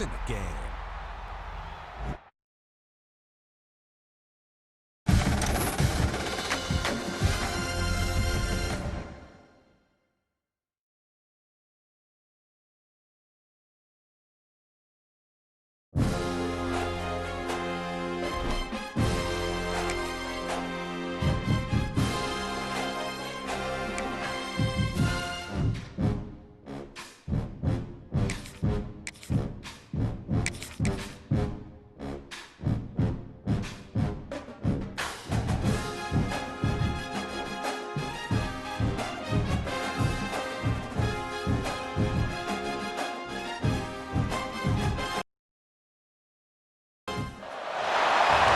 in the game.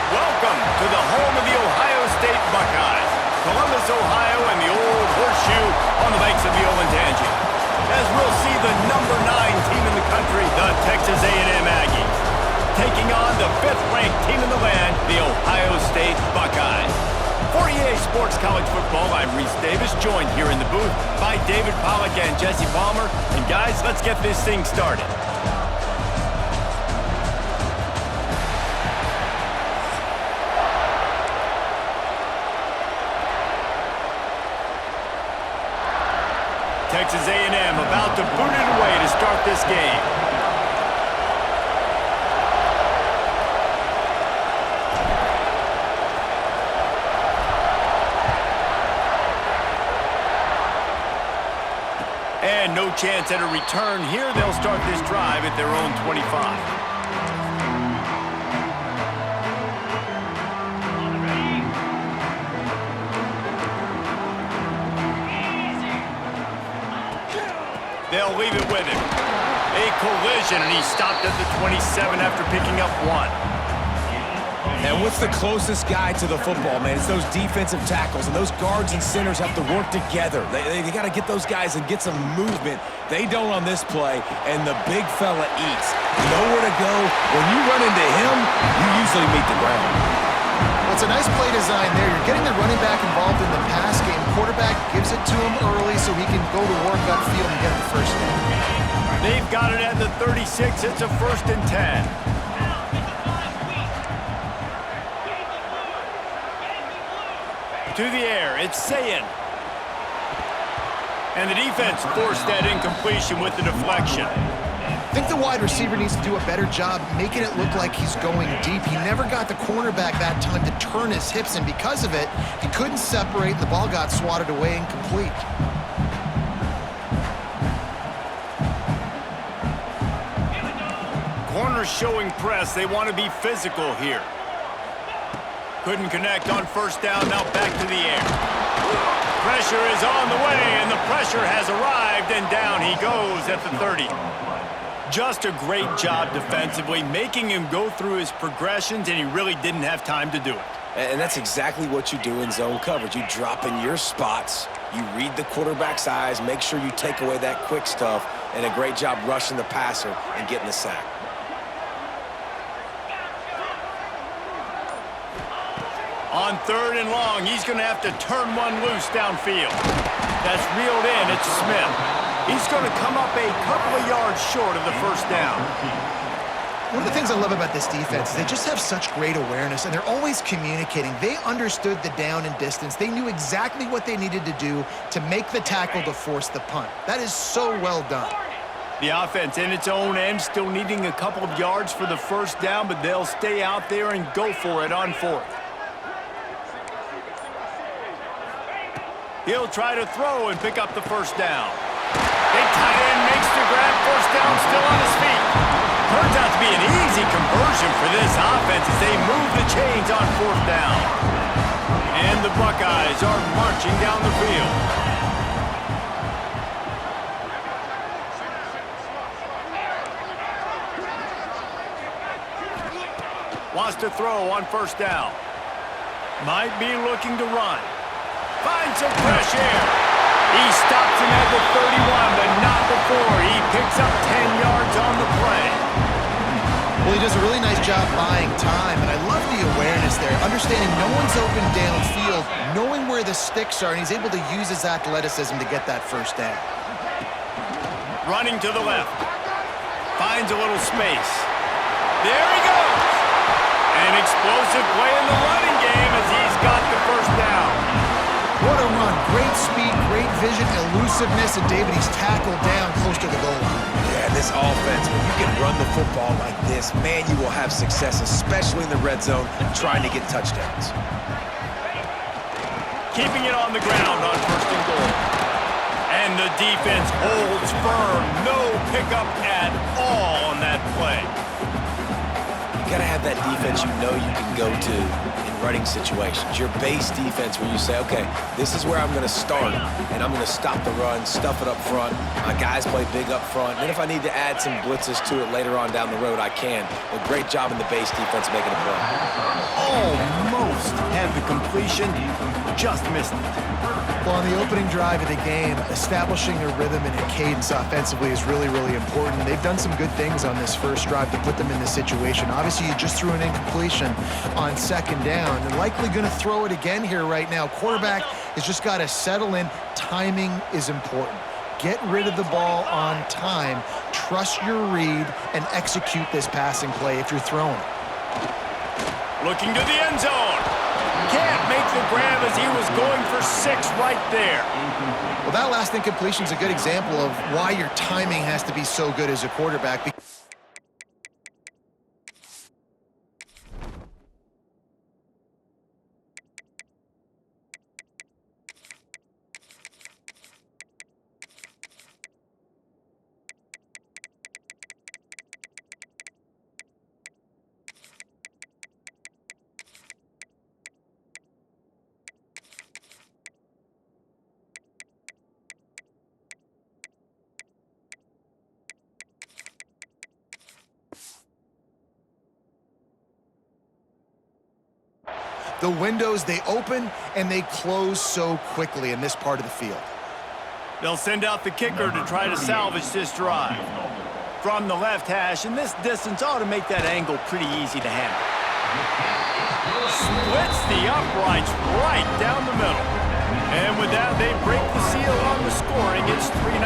Welcome to the home of the Ohio State Buckeyes, Columbus, Ohio, and the old horseshoe on the banks of the Olentangy. As we'll see the number 9 team in the country, the Texas A&M Aggies, taking on the 5th-ranked team in the land, the Ohio State Buckeyes. For EA Sports College Football, I'm Reese Davis, joined here in the booth by David Pollack and Jesse Palmer. And guys, let's get this thing started. Texas A&M about to boot it away to start this game. And no chance at a return here. They'll start this drive at their own 25. They'll leave it with him. A collision, and he stopped at the 27 after picking up 1. And what's the closest guy to the football, man? It's those defensive tackles, and those guards and centers have to work together. They got to get those guys and get some movement. They don't on this play, and the big fella eats. Nowhere to go. When you run into him, you usually meet the ground. Well, it's a nice play design there. You're getting the running back involved in the pass game. Quarterback gives it to him early so he can go to work upfield and get the first down. They've got it at the 36. It's a 1st and 10. To the air, it's Sayin. And the defense forced that incompletion with the deflection. I think the wide receiver needs to do a better job making it look like he's going deep. He never got the cornerback that time to turn his hips, and because of it, he couldn't separate, and the ball got swatted away incomplete. Corners showing press. They want to be physical here. Couldn't connect on 1st down. Now back to the air. Pressure is on the way, and the pressure has arrived, and down he goes at the 30. Just a great job defensively, making him go through his progressions, and he really didn't have time to do it. And that's exactly what you do in zone coverage. You drop in your spots, you read the quarterback's eyes, make sure you take away that quick stuff, and a great job rushing the passer and getting the sack. On 3rd and long, he's going to have to turn one loose downfield. That's reeled in. It's Smith. He's going to come up a couple of yards short of the 1st down. One of the things I love about this defense is they just have such great awareness, and they're always communicating. They understood the down and distance. They knew exactly what they needed to do to make the tackle to force the punt. That is so well done. The offense in its own end still needing a couple of yards for the 1st down, but they'll stay out there and go for it on 4th. He'll try to throw and pick up the 1st down. Big tight end makes the grab. 1st down, still on his feet. Turns out to be an easy conversion for this offense as they move the chains on 4th down. And the Buckeyes are marching down the field. Wants to throw on 1st down. Might be looking to run. Finds some fresh air. He stops him at the 31, but not before. He picks up 10 yards on the play. Well, he does a really nice job buying time, and I love the awareness there, understanding no one's open downfield, knowing where the sticks are, and he's able to use his athleticism to get that 1st down. Running to the left. finds a little space. There he goes. An explosive play in the running game as he's got the first down. What a run. Great speed, great vision, elusiveness, and David, he's tackled down close to the goal line. Yeah, this offense, when you can run the football like this, man, you will have success, especially in the red zone, trying to get touchdowns. Keeping it on the ground on first and goal. And the defense holds firm. No pickup at all on that play. You got to have that defense you know you can go to in running situations. Your base defense where you say, okay, this is where I'm going to start, and I'm going to stop the run, stuff it up front. My guys play big up front. And if I need to add some blitzes to it later on down the road, I can. But great job in the base defense making a play. Almost had the completion, just missed it. Well, on the opening drive of the game, establishing a rhythm and a cadence offensively is really, really important. They've done some good things on this first drive to put them in this situation. Obviously, you just threw an incompletion on second down. They're likely going to throw it again here right now. Quarterback has just got to settle in. Timing is important. Get rid of the ball on time. Trust your read and execute this passing play if you're throwing it. Looking to the end zone. Can't make the grab as he was going for 6 right there. Well, that last incompletion is a good example of why your timing has to be so good as a quarterback. The windows, they open and they close so quickly in this part of the field. They'll send out the kicker to try to salvage this drive. From the left hash, and this distance ought to make that angle pretty easy to handle. Splits the uprights right down the middle. And with that, they break the seal on the scoring. It's 3-0.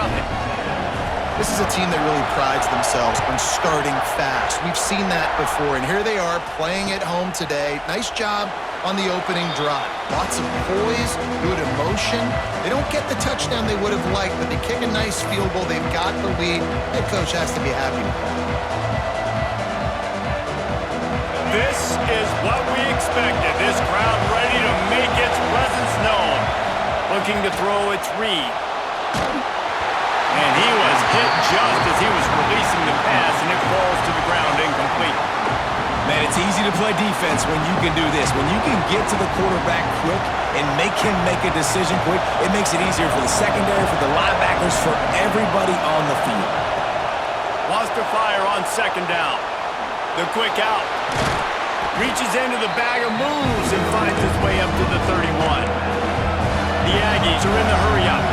This is a team that really prides themselves on starting fast. We've seen that before, and here they are playing at home today. Nice job on the opening drive. Lots of poise, good emotion. They don't get the touchdown they would have liked, but they kick a nice field goal. They've got the lead. Head coach has to be happy with that. This is what we expected. This crowd ready to make its presence known. Looking to throw, it's Reed. And he was hit just as he was releasing the pass, and it falls to the ground incomplete. Man, it's easy to play defense when you can do this. When you can get to the quarterback quick and make him make a decision quick, it makes it easier for the secondary, for the linebackers, for everybody on the field. Wants to fire on second down. The quick out. Reaches into the bag of moves and finds his way up to the 31. The Aggies are in the hurry-up.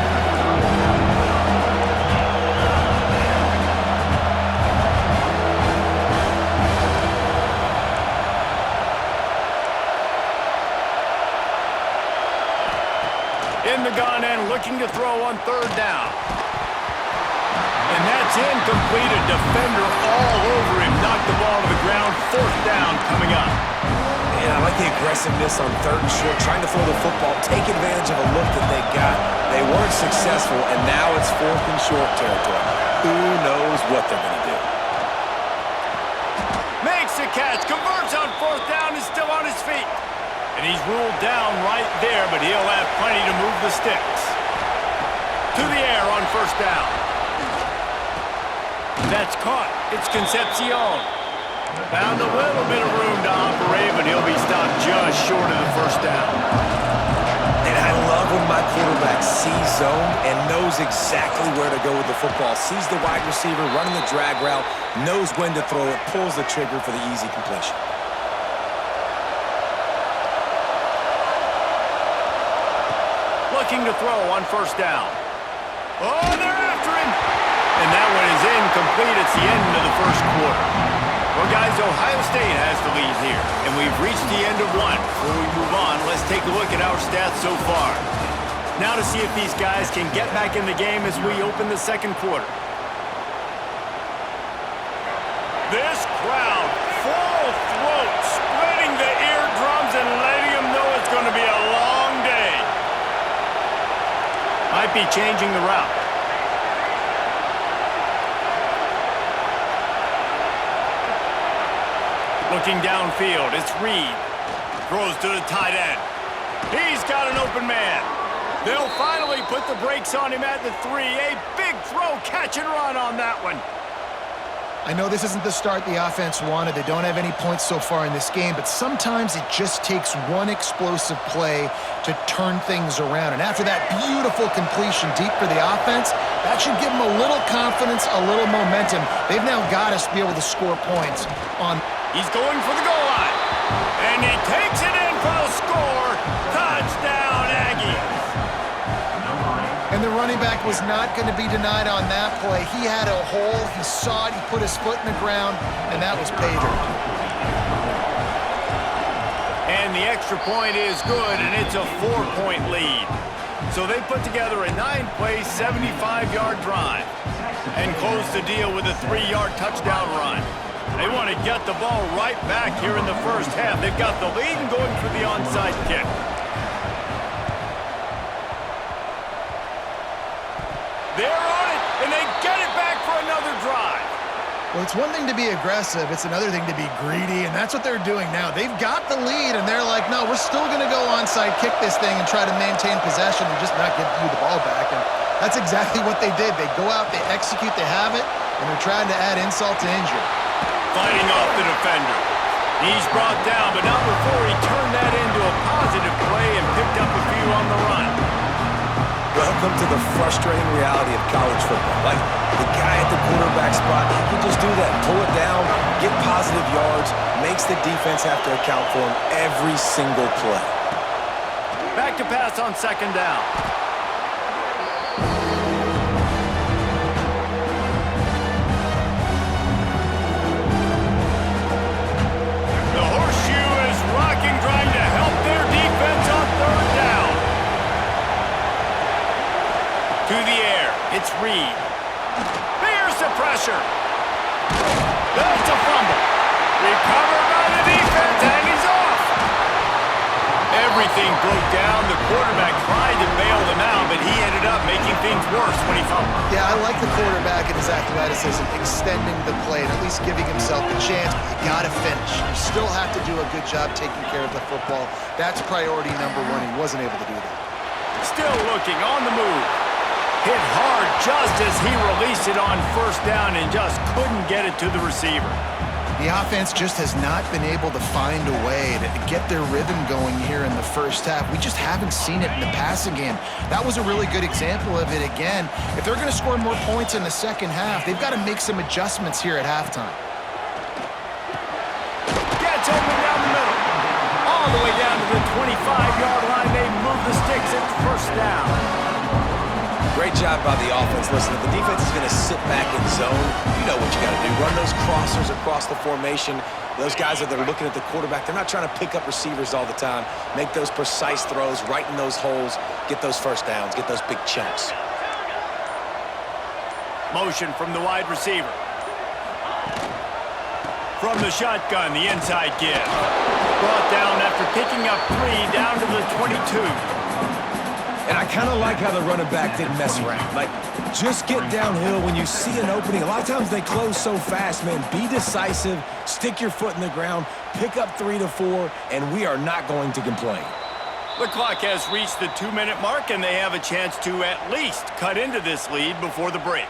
In the gun and looking to throw on third down. And that's incomplete. A defender all over him. Knocked the ball to the ground. Fourth down coming up. Man, I like the aggressiveness on third and short, trying to throw the football, take advantage of a look that they got. They weren't successful, and now it's fourth and short territory. Who knows what they're going to do? Makes the catch. Converts on fourth down. Is still on his feet. And he's ruled down right there, but he'll have plenty to move the sticks. To the air on first down. That's caught. It's Concepcion. Found a little bit of room to operate, but he'll be stopped just short of the first down. And I love when my quarterback sees zone and knows exactly where to go with the football. Sees the wide receiver running the drag route, knows when to throw it, pulls the trigger for the easy completion. Looking to throw on first down. Oh, they're after him! And that one is incomplete. It's the end of the first quarter. Well, guys, Ohio State has the lead here, and we've reached the end of one. Before we move on, let's take a look at our stats so far. Now to see if these guys can get back in the game as we open the second quarter. This crowd, full throat, splitting the eardrums and letting them know it's going to be a long day. Might be changing the route. Looking downfield, it's Reed. Throws to the tight end. He's got an open man. They'll finally put the brakes on him at the 3. A big throw, catch and run on that one. I know this isn't the start the offense wanted. They don't have any points so far in this game, but sometimes it just takes one explosive play to turn things around. And after that beautiful completion deep for the offense, that should give them a little confidence, a little momentum. They've now got us to be able to score points on. He's going for the goal line. And he takes it in for the score. Touchdown, Aggies. And the running back was not going to be denied on that play. He had a hole, he saw it, he put his foot in the ground, and that was pay dirt. And the extra point is good, and it's a 4-point lead. So they put together a 9-play, 75-yard drive and close the deal with a 3-yard touchdown run. They want to get the ball right back here in the first half. They've got the lead and going for the onside kick. They're on it, and they get it back for another drive. Well, it's one thing to be aggressive. It's another thing to be greedy, and that's what they're doing now. They've got the lead, and they're like, no, we're still going to go onside kick this thing and try to maintain possession and just not give you the ball back. And that's exactly what they did. They go out, they execute, they have it, and they're trying to add insult to injury. Fighting off the defender. He's brought down, but not before he turned that into a positive play and picked up a few on the run. Welcome to the frustrating reality of college football. Like, the guy at the quarterback spot, he can just do that. Pull it down, get positive yards, makes the defense have to account for him every single play. Back to pass on second down. The horseshoe is rocking, trying to help their defense on third down. To the air, it's Reed. There's the pressure. That's a fumble. Recovered by the defense, and he's off. Everything broke down. The quarterback tried to bail them out, but he ended up making things worse when he fumbled. Yeah, I like the quarterback and his athleticism, extending the play and at least giving himself the chance, but you got to finish. You still have to do a good job taking care of the football. That's priority number one. He wasn't able to do that. Still looking on the move. Hit hard just as he released it on first down and just couldn't get it to the receiver. The offense just has not been able to find a way to get their rhythm going here in the first half. We just haven't seen it in the passing game. That was a really good example of it again. If they're going to score more points in the second half, they've got to make some adjustments here at halftime. Gets open down the middle. All the way down to the 25-yard line. They move the sticks at first down. Great job by the offense. Listen, if the defense is going to sit back in zone, you know what you got to do. Run those crossers across the formation. Those guys that are looking at the quarterback, they're not trying to pick up receivers all the time. Make those precise throws, right in those holes, get those first downs, get those big chunks. Motion from the wide receiver. From the shotgun, the inside give. Brought down after picking up 3 down to the 22. And I kind of like how the running back didn't mess around. Like, just get downhill when you see an opening. A lot of times they close so fast, man. Be decisive, stick your foot in the ground, pick up 3 to 4, and we are not going to complain. The clock has reached the 2-minute mark, and they have a chance to at least cut into this lead before the break.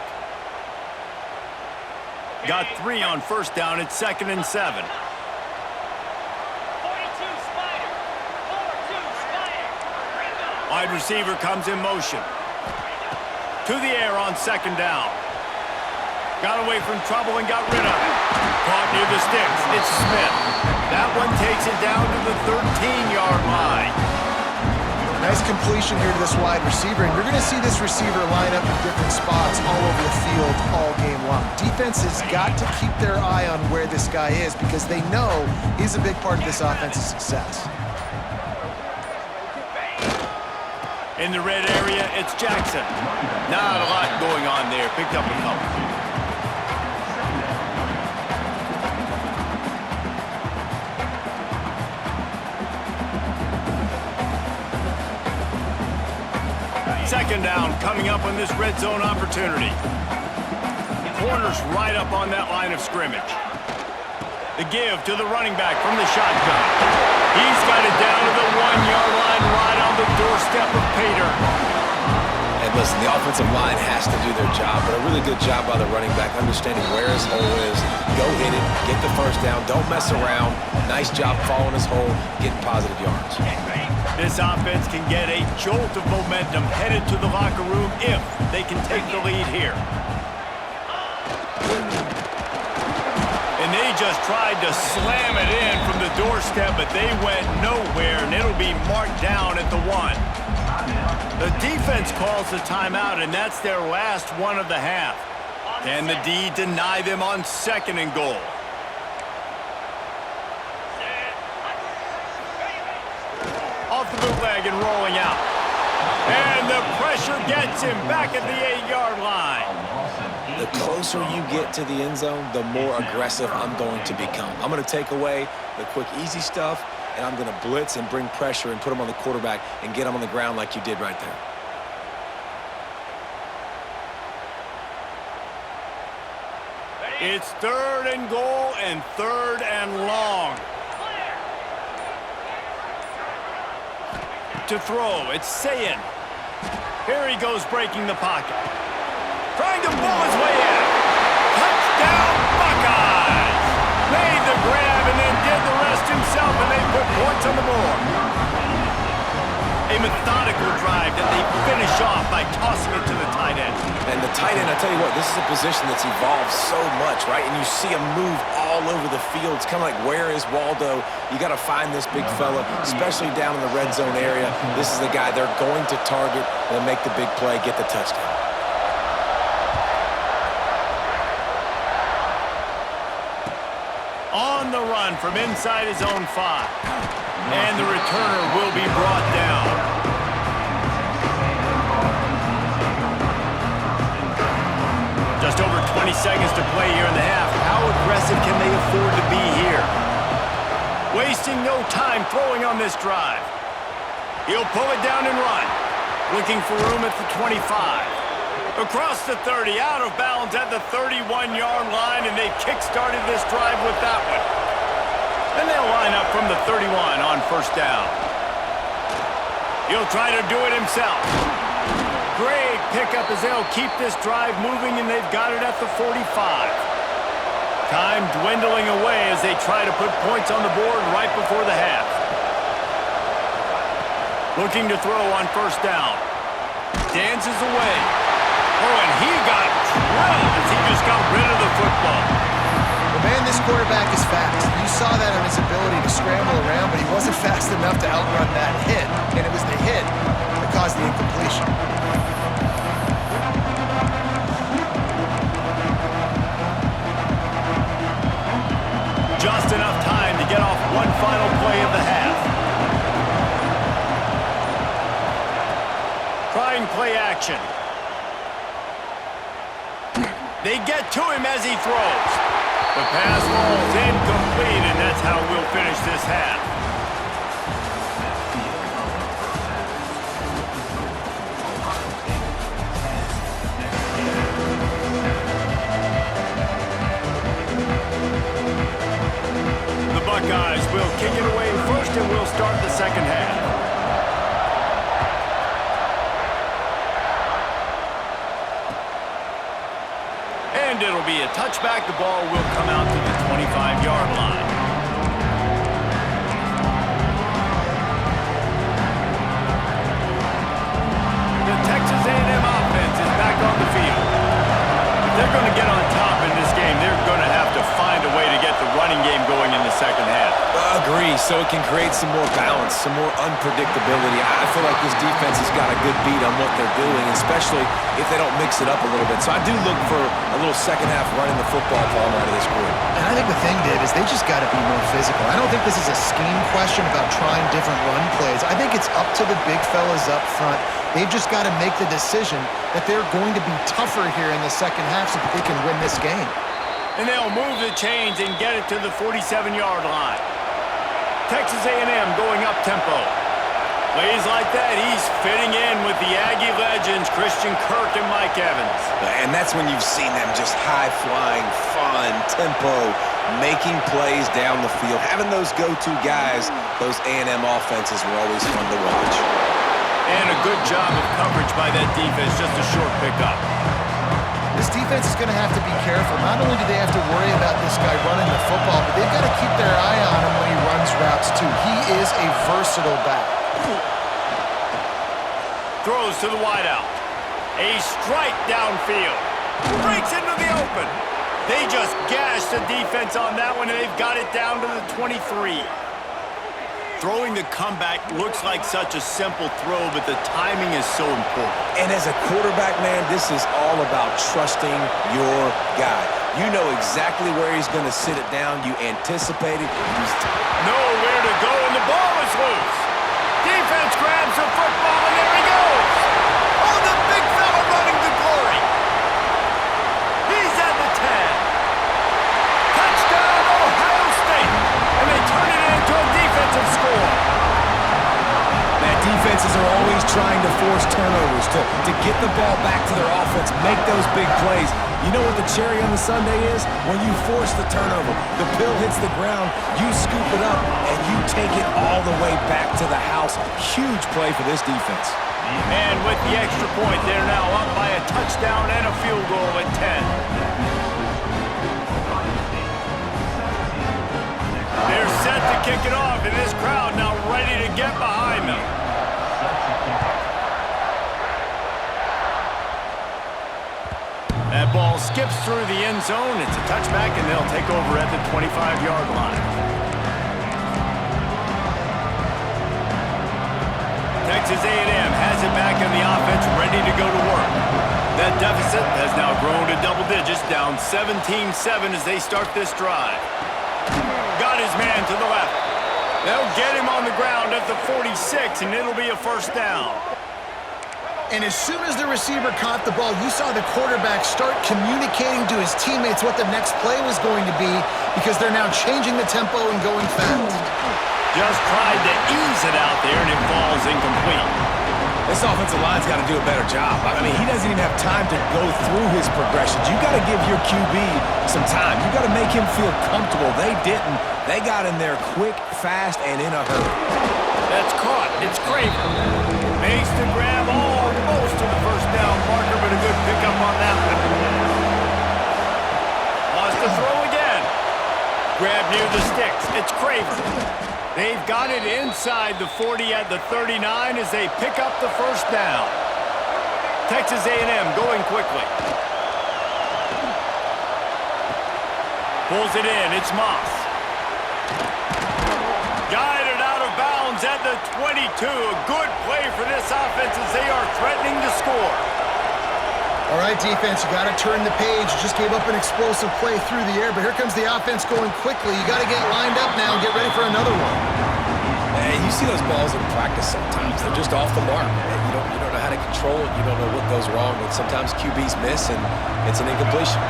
Got 3 on first down at 2nd and 7. Wide receiver comes in motion. To the air on second down. Got away from trouble and got rid of it. Caught near the sticks. It's Smith. That one takes it down to the 13-yard line. Nice completion here to this wide receiver, and you're going to see this receiver line up in different spots all over the field all game long. Defense has got to keep their eye on where this guy is because they know he's a big part of this offense's success. In the red area, it's Jackson. Not a lot going on there. Picked up a couple. Second down coming up on this red zone opportunity. Corner's right up on that line of scrimmage. The give to the running back from the shotgun. He's got it down to the 1-yard line right on the doorstep of Pater. And listen, the offensive line has to do their job, but a really good job by the running back understanding where his hole is. Go hit it, get the first down, don't mess around. Nice job following his hole, getting positive yards. This offense can get a jolt of momentum headed to the locker room if they can take the lead here. And they just tried to slam it in from the doorstep, but they went nowhere, and it'll be marked down at the 1. The defense calls the timeout, and that's their last one of the half. Can the D deny them on 2nd and goal? Off the bootleg and rolling out. And the pressure gets him back at the 8-yard line. The closer you get to the end zone, the more aggressive I'm going to become. I'm going to take away the quick, easy stuff, and I'm going to blitz and bring pressure and put him on the quarterback and get him on the ground like you did right there. It's 3rd and goal and 3rd and long. To throw, it's Sayin. Here he goes breaking the pocket. Trying to bull his way in. Touchdown, Buckeyes! Made the grab and then did the rest himself, and they put points on the board. A methodical drive that they finish off by tossing it to the tight end. And the tight end, I tell you what, this is a position that's evolved so much, right? And you see him move all over the field. It's kind of like, where is Waldo? You got to find this big fella, especially down in the red zone area. This is the guy they're going to target and make the big play, get the touchdown. On the run from inside his own 5. And the returner will be brought down. Just over 20 seconds to play here in the half. How aggressive can they afford to be here? Wasting no time throwing on this drive. He'll pull it down and run. Looking for room at the 25. Across the 30, out of bounds at the 31-yard line, and they kick-started this drive with that one. And they'll line up from the 31 on 1st down. He'll try to do it himself. Great pickup as they'll keep this drive moving, and they've got it at the 45. Time dwindling away as they try to put points on the board right before the half. Looking to throw on 1st down. Dances away. Oh, and he got drilled as he just got rid of the football. Well, man, this quarterback is fast. You saw that on his ability to scramble around, but he wasn't fast enough to outrun that hit. And it was the hit that caused the incompletion. Just enough time to get off one final play of the half. Trying play action. They get to him as he throws. The pass falls incomplete, and that's how we'll finish this half. The Buckeyes will kick it away first, and we'll start the second half. And it'll be a touchback. The ball will come out to the 25-yard line. The Texas A&M offense is back on the field. If they're going to get on top in this game, they're going to have to find a way to get the running game going in the second half. Agree, so it can create some more balance, some more unpredictability. I feel like this defense has got a good beat on what they're doing, especially if they don't mix it up a little bit. So I do look for a little second half running the football ball out of this group. And I think the thing, Dave, is they just got to be more physical. I don't think this is a scheme question about trying different run plays. I think it's up to the big fellas up front. They've just got to make the decision that they're going to be tougher here in the second half so that they can win this game. And they'll move the chains and get it to the 47-yard line. Texas A&M going up tempo. Plays like that, he's fitting in with the Aggie legends, Christian Kirk and Mike Evans. And that's when you've seen them just high-flying, fun, tempo, making plays down the field. Having those go-to guys, those A&M offenses were always fun to watch. And a good job of coverage by that defense, just a short pickup. This defense is going to have to be careful. Not only do they have to worry about this guy running the football, but they've got to keep their eye on him when he runs routes too. He is a versatile back. Throws to the wideout. A strike downfield. Breaks into the open. They just gashed the defense on that one, and they've got it down to the 23. Throwing the comeback looks like such a simple throw, but the timing is so important. And as a quarterback, man, this is all about trusting your guy. You know exactly where he's going to sit it down. You anticipate it. Nowhere to go, and the ball is loose. Defense grabs the football, and there he goes. Oh, the big fella running to glory. He's at the 10. Touchdown, Ohio State. And they turn it into a defensive score. Man, defenses are always trying to force turnovers to get the ball back to their offense, make those big plays. You know what the cherry on the sundae is? When you force the turnover, the pill hits the ground, you scoop it up, and you take it all the way back to the house. Huge play for this defense. And with the extra point, they're now up by a touchdown and a field goal at 10. They're set to kick it off, and this crowd now ready to get behind them. That ball skips through the end zone. It's a touchback, and they'll take over at the 25-yard line. Texas A&M has it back in the offense, ready to go to work. That deficit has now grown to double digits, down 17-7 as they start this drive. Got his man to the left. They'll get him on the ground at the 46, and it'll be a first down. And as soon as the receiver caught the ball, you saw the quarterback start communicating to his teammates what the next play was going to be because they're now changing the tempo and going fast. Just tried to ease it out there, and it falls incomplete. This offensive line's got to do a better job. I mean, he doesn't even have time to go through his progressions. You got to give your QB some time. You got to make him feel comfortable. They didn't. They got in there quick, fast, and in a hurry. That's caught. It's Craver. Makes the grab almost to the first down marker, but a good pickup on that one. Wants to throw again. Grab near the sticks. It's Craver. They've got it inside the 40 at the 39 as they pick up the first down. Texas A&M going quickly. Pulls it in. It's Moss. Guided out of bounds at the 22. A good play for this offense as they are threatening to score. All right, defense, you got to turn the page. You just gave up an explosive play through the air, but here comes the offense going quickly. You got to get lined up now and get ready for another one. And you see those balls in practice sometimes. They're just off the mark. You don't know how to control it. You don't know what goes wrong, but sometimes QBs miss, and it's an incompletion.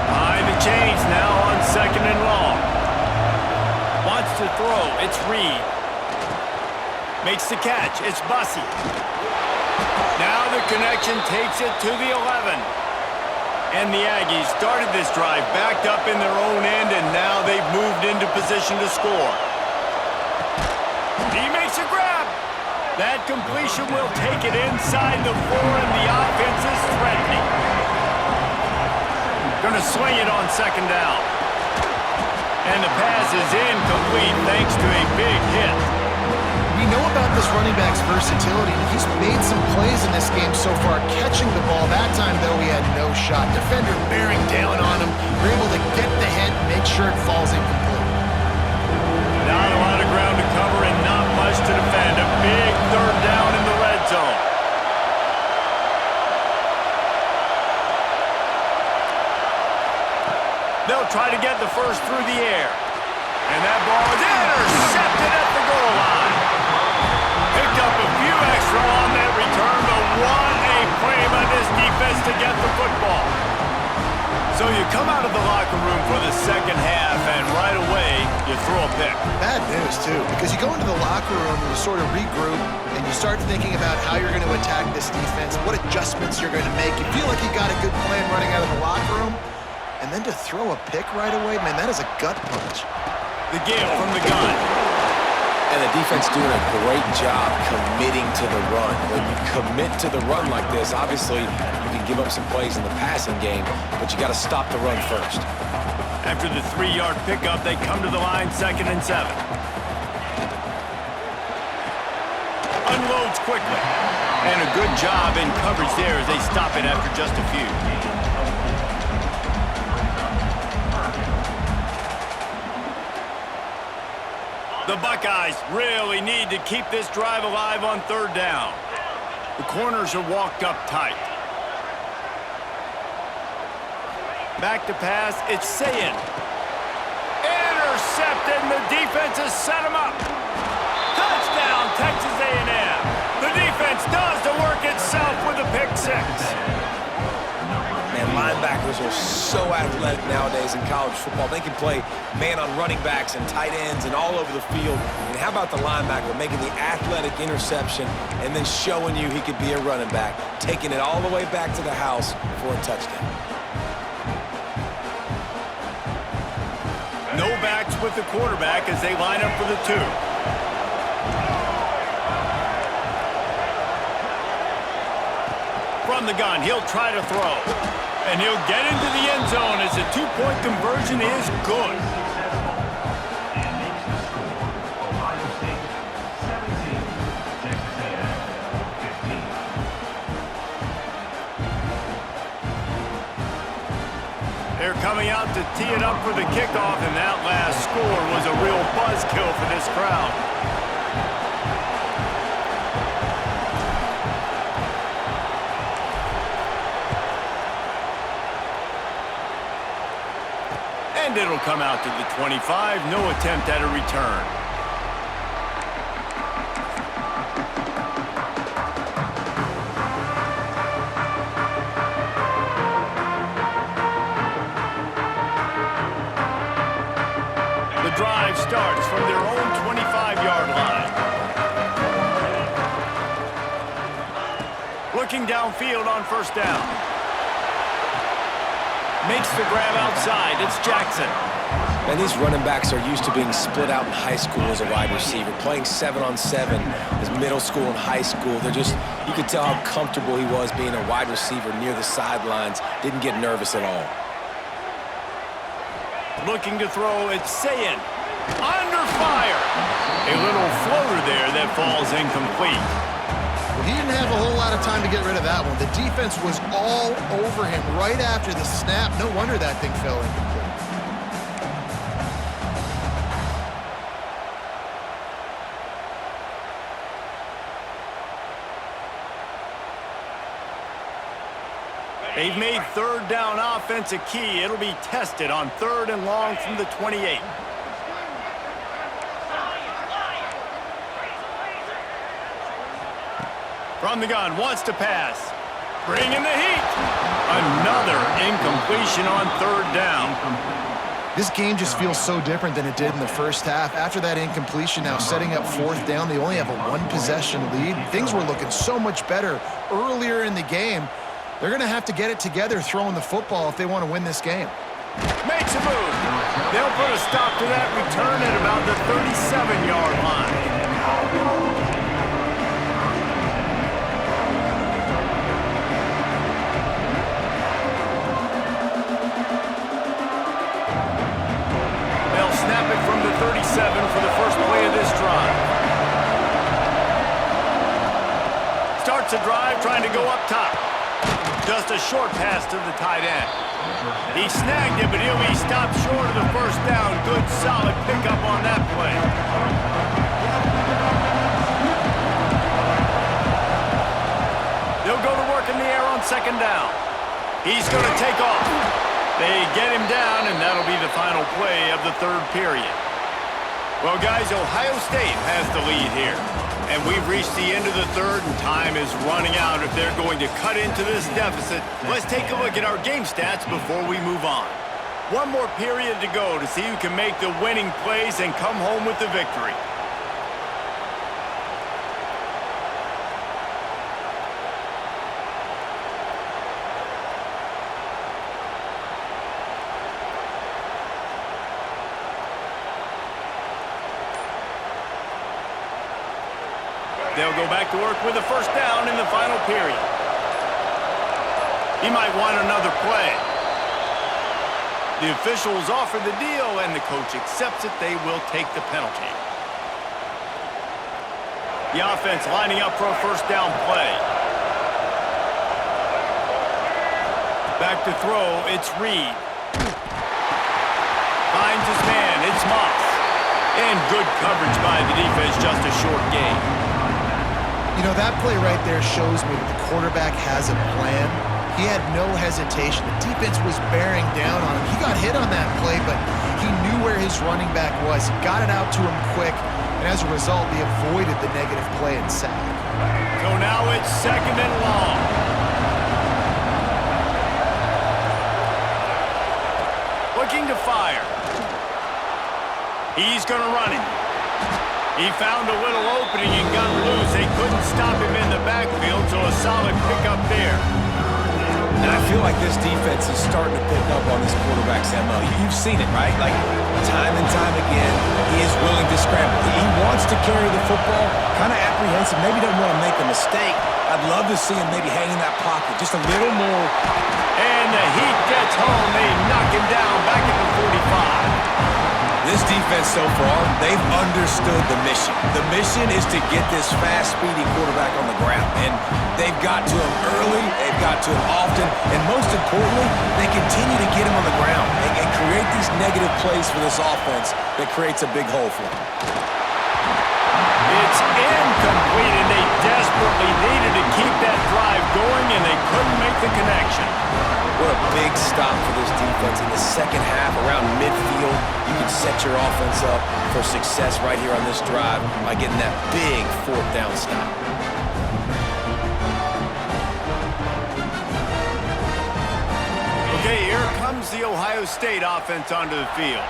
Behind the chains now on second and long. Wants to throw. It's Reed. Makes the catch. It's Bussey. Now the connection takes it to the 11. And the Aggies started this drive backed up in their own end, and now they've moved into position to score. He makes a grab. That completion will take it inside the 4, and the offense is threatening. Gonna swing it on second down. And the pass is incomplete thanks to a big hit. We know about this running back's versatility. He's made some plays in this game so far, catching the ball. That time, though, he had no shot. Defender bearing down on him. We're able to get the hit and make sure it falls incomplete. Not a lot of ground to cover and not much to defend. A big third down in the red zone. They'll try to get the first through the air. And that ball is intercepted at the goal line. Picked up a few extra on that return, but what a play by this defense to get the football. So you come out of the locker room for the second half, and right away, you throw a pick. Bad news, too, because you go into the locker room and you sort of regroup and you start thinking about how you're going to attack this defense, what adjustments you're going to make. You feel like you got a good plan running out of the locker room, and then to throw a pick right away, man, that is a gut punch. The give from the gun. And the defense doing a great job committing to the run. When you commit to the run like this, obviously you can give up some plays in the passing game, but you got to stop the run first. After the 3-yard pickup, they come to the line 2nd and 7. Unloads quickly. And a good job in coverage there as they stop it after just a few. The Buckeyes really need to keep this drive alive on 3rd down. The corners are walked up tight. Back to pass, it's Sayin. Intercepted, and the defense has set him up. Touchdown, Texas A&M. The defense does the work itself with a pick 6. Man, linebackers are so athletic nowadays in college football. They can play man on running backs and tight ends and all over the field. And how about the linebacker making the athletic interception and then showing you he could be a running back, taking it all the way back to the house for a touchdown. No backs with the quarterback as they line up for the 2. From the gun, he'll try to throw. And he'll get into the end zone as the 2-point conversion is good. They're coming out to tee it up for the kickoff, and that last score was a real buzzkill for this crowd. And it'll come out to the 25. No attempt at a return. The drive starts from their own 25-yard line. Looking downfield on 1st down. Makes the grab outside. It's Jackson. And these running backs are used to being split out in high school as a wide receiver, playing 7-on-7 as middle school and high school. They're just, you could tell how comfortable he was being a wide receiver near the sidelines. Didn't get nervous at all. Looking to throw, it's Sayin. Under fire. A little floater there that falls incomplete. He didn't have a whole lot of time to get rid of that one. The defense was all over him right after the snap. No wonder that thing fell incomplete. They've made 3rd down offense a key. It'll be tested on 3rd and long from the 28. From the gun, wants to pass. Bringing the heat. Another incompletion on 3rd down. This game just feels so different than it did in the first half. After that incompletion, now setting up 4th down, they only have a 1-possession lead. Things were looking so much better earlier in the game. They're going to have to get it together throwing the football if they want to win this game. Makes a move. They'll put a stop to that return at about the 37-yard line. Snap it from the 37 for the first play of this drive. Starts a drive trying to go up top. Just a short pass to the tight end. He snagged it, but he'll be stopped short of the 1st down. Good, solid pickup on that play. They'll go to work in the air on 2nd down. He's going to take off. They get him down, and that'll be the final play of the 3rd period. Well, guys, Ohio State has the lead here. And we've reached the end of the third, and time is running out if they're going to cut into this deficit. Let's take a look at our game stats before we move on. One more period to go to see who can make the winning plays and come home with the victory. They'll go back to work with a first down in the final period. He might want another play. The officials offer the deal, and the coach accepts it. They will take the penalty. The offense lining up for a first down play. Back to throw, it's Reed. Finds his man, it's Moss. And good coverage by the defense, just a short gain. You know, that play right there shows me that the quarterback has a plan. He had no hesitation. The defense was bearing down on him. He got hit on that play, but he knew where his running back was. He got it out to him quick, and as a result, they avoided the negative play and sack. So now it's second and long. Looking to fire. He's going to run it. He found a little opening and got loose. They couldn't stop him in the backfield, so a solid pickup there. And I feel like this defense is starting to pick up on this quarterback's MO. You've seen it, right? Like, time and time again, he is willing to scramble. He wants to carry the football, kind of apprehensive, maybe doesn't want to make a mistake. I'd love to see him maybe hang in that pocket just a little more. And the heat gets home. They knock him down back at the 45. This defense so far, they've understood the mission. The mission is to get this fast, speedy quarterback on the ground. And they've got to him early, they've got to him often, and most importantly, they continue to get him on the ground and create these negative plays for this offense that creates a big hole for them. It's incomplete, and they desperately needed to keep that drive going, and they couldn't make the connection. What a big stop for this defense in the second half around midfield. You can set your offense up for success right here on this drive by getting that big fourth down stop. Okay, here comes the Ohio State offense onto the field.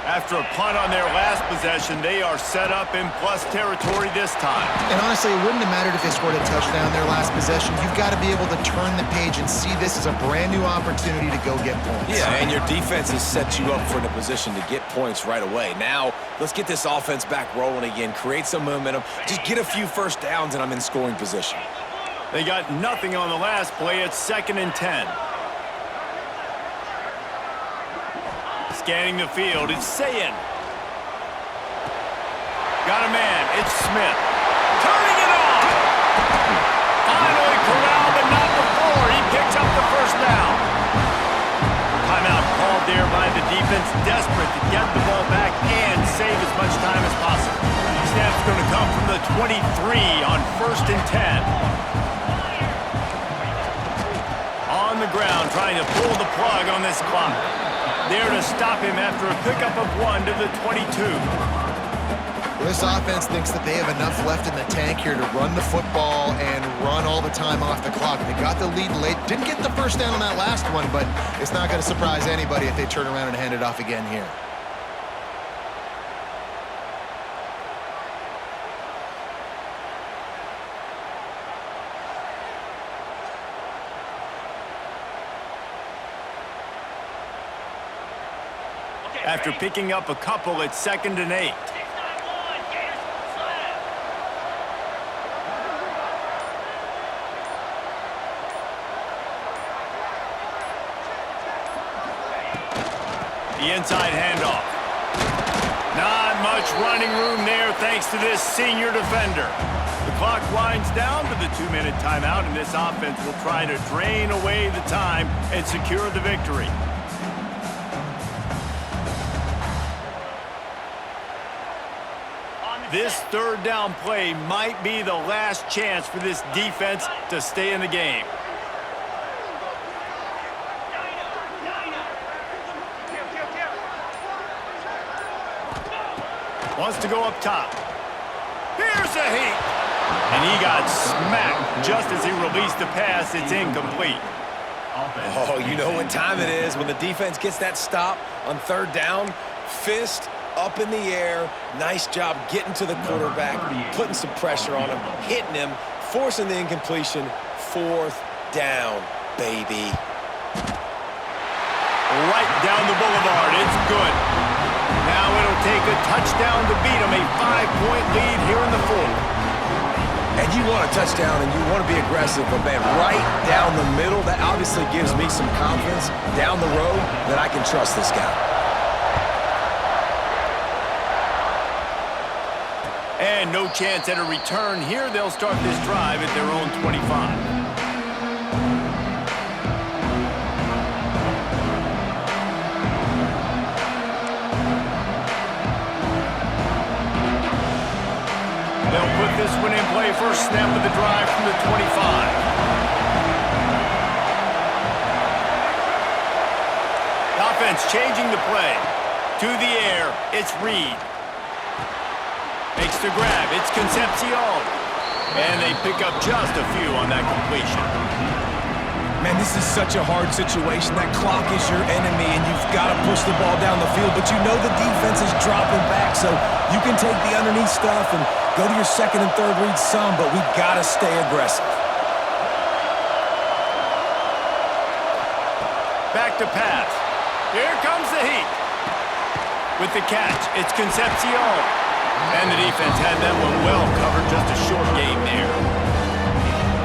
After a punt on their last possession, they are set up in plus territory this time. And honestly, it wouldn't have mattered if they scored a touchdown their last possession. You've got to be able to turn the page and see this as a brand new opportunity to go get points. Yeah, and your defense has set you up for the position to get points right away. Now, let's get this offense back rolling again, create some momentum, just get a few first downs, and I'm in scoring position. They got nothing on the last play. It's 2nd and 10. Scanning the field, it's Sayin. Got a man, it's Smith. Turning it on! Finally corralled, but not before. He picks up the first down. Timeout called there by the defense, desperate to get the ball back and save as much time as possible. Snap's going to come from the 23 on 1st and 10. On the ground, trying to pull the plug on this clock. There to stop him after a pickup of 1 to the 22. Well, this offense thinks that they have enough left in the tank here to run the football and run all the time off the clock. They got the lead late. Didn't get the first down on that last one, but it's not going to surprise anybody if they turn around and hand it off again here. After picking up a couple, it's 2nd and 8. The inside handoff. Not much running room there thanks to this senior defender. The clock winds down to the 2-minute timeout, and this offense will try to drain away the time and secure the victory. This third down play might be the last chance for this defense to stay in the game. Wants to go up top. Here's a heat. And he got smacked just as he released the pass. It's incomplete. Oh, you know what time it is when the defense gets that stop on third down. Fist up in the air. Nice job getting to the quarterback, putting some pressure on him, hitting him, forcing the incompletion. Fourth down, baby. Right down the boulevard. It's good. Now it'll take a touchdown to beat him. A 5-point lead here in the fourth. And you want a touchdown and you want to be aggressive, but man, right down the middle, that obviously gives me some confidence down the road that I can trust this guy. And no chance at a return here. They'll start this drive at their own 25. They'll put this one in play. First snap of the drive from the 25. Offense changing the play. To the air, it's Reed. Makes the grab, it's Concepcion. And they pick up just a few on that completion. Man, this is such a hard situation. That clock is your enemy, and you've got to push the ball down the field, but you know the defense is dropping back, so you can take the underneath stuff and go to your second and third read some, but we've got to stay aggressive. Back to pass. Here comes the heat. With the catch, it's Concepcion. And the defense had that one well covered, just a short game there.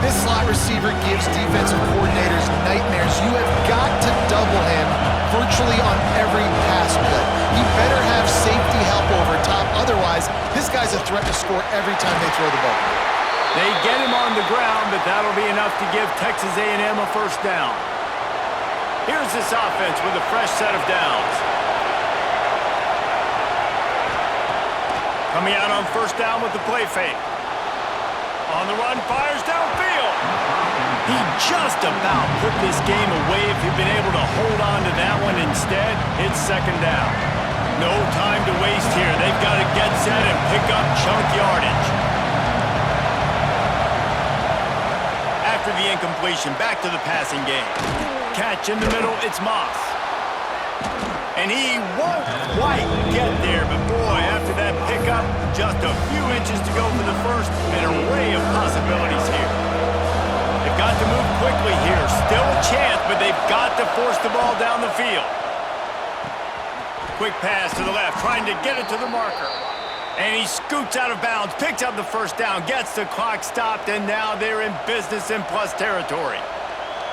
This slot receiver gives defensive coordinators nightmares. You have got to double him virtually on every pass play. He better have safety help over top. Otherwise, this guy's a threat to score every time they throw the ball. They get him on the ground, but that'll be enough to give Texas A&M a first down. Here's this offense with a fresh set of downs. Coming out on first down with the play fake. On the run, fires downfield. He just about put this game away if he'd been able to hold on to that one. Instead, it's second down. No time to waste here. They've got to get set and pick up chunk yardage. After the incompletion, back to the passing game. Catch in the middle, it's Moss. And he won't quite get there, but boy, after that pickup, just a few inches to go for the first, an array of possibilities here. They've got to move quickly here. Still a chance, but they've got to force the ball down the field. Quick pass to the left, trying to get it to the marker. And he scoots out of bounds, picks up the first down, gets the clock stopped, and now they're in business in plus territory.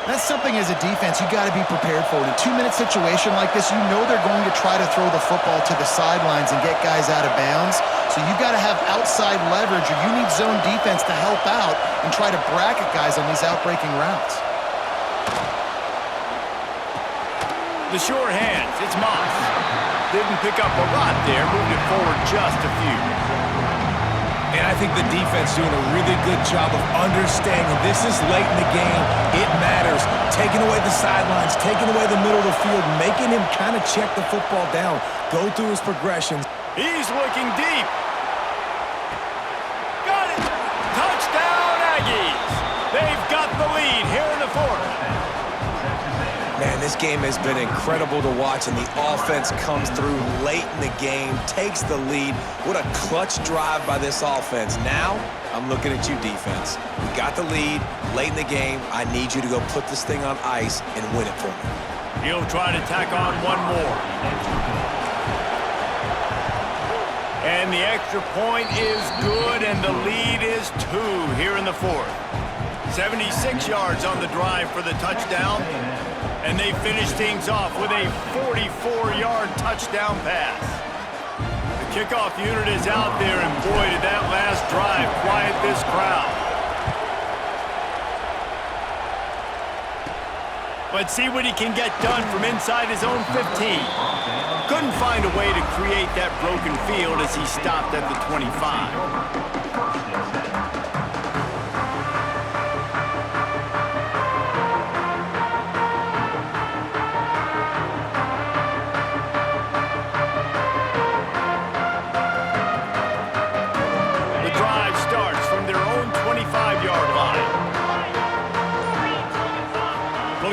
That's something as a defense you got to be prepared for. In a 2-minute situation like this, you know they're going to try to throw the football to the sidelines and get guys out of bounds. So you got to have outside leverage, or you need zone defense to help out and try to bracket guys on these outbreaking routes. The short hands, it's Moss. Didn't pick up a lot there, moved it forward just a few. And I think the defense doing a really good job of understanding this is late in the game. It matters. Taking away the sidelines, taking away the middle of the field, making him kind of check the football down, go through his progressions. He's looking deep. Got it. Touchdown, Aggies. They've got the lead here in the fourth. Man, this game has been incredible to watch, and the offense comes through late in the game, takes the lead. What a clutch drive by this offense. Now, I'm looking at you, defense. We got the lead late in the game. I need you to go put this thing on ice and win it for me. He'll try to tack on one more. And the extra point is good, and the lead is 2 here in the fourth. 76 yards on the drive for the touchdown. And they finish things off with a 44-yard touchdown pass. The kickoff unit is out there, and boy, did that last drive quiet this crowd. But see what he can get done from inside his own 15. Couldn't find a way to create that broken field as he stopped at the 25.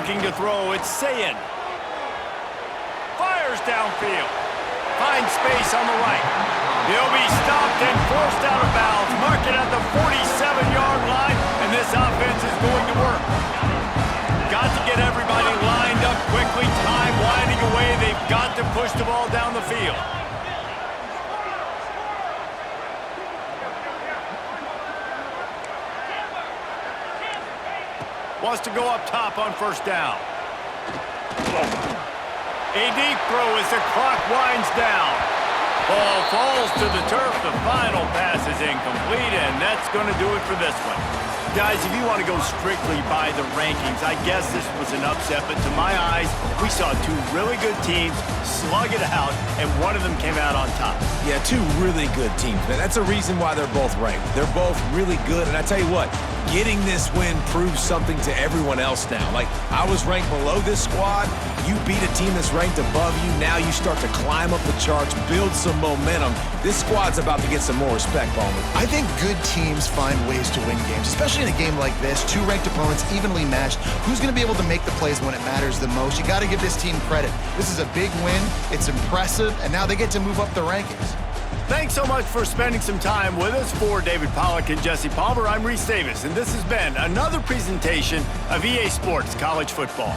looking to throw. It's Sayin. Fires downfield. Finds space on the right. He'll be stopped and forced out of bounds. Mark it at the 47-yard line, and this offense is going to work. Got to get everybody lined up quickly. Time winding away. They've got to push the ball down the field. Wants to go up top on first down. A deep throw as the clock winds down. Ball falls to the turf. The final pass is incomplete, and that's going to do it for this one. Guys, if you want to go strictly by the rankings, I guess this was an upset, but to my eyes, we saw two really good teams slug it out, and one of them came out on top. Yeah, two really good teams, man. That's a reason why they're both ranked. They're both really good, and I tell you what, getting this win proves something to everyone else now. Like, I was ranked below this squad. You beat a team that's ranked above you. Now you start to climb up the charts, build some momentum. This squad's about to get some more respect, Bowman. I think good teams find ways to win games, especially in a game like this. Two ranked opponents evenly matched. Who's going to be able to make the plays when it matters the most? You got to give this team credit. This is a big win. It's impressive, and now they get to move up the rankings. Thanks so much for spending some time with us. For David Pollack and Jesse Palmer, I'm Reese Davis, and this has been another presentation of EA Sports College Football.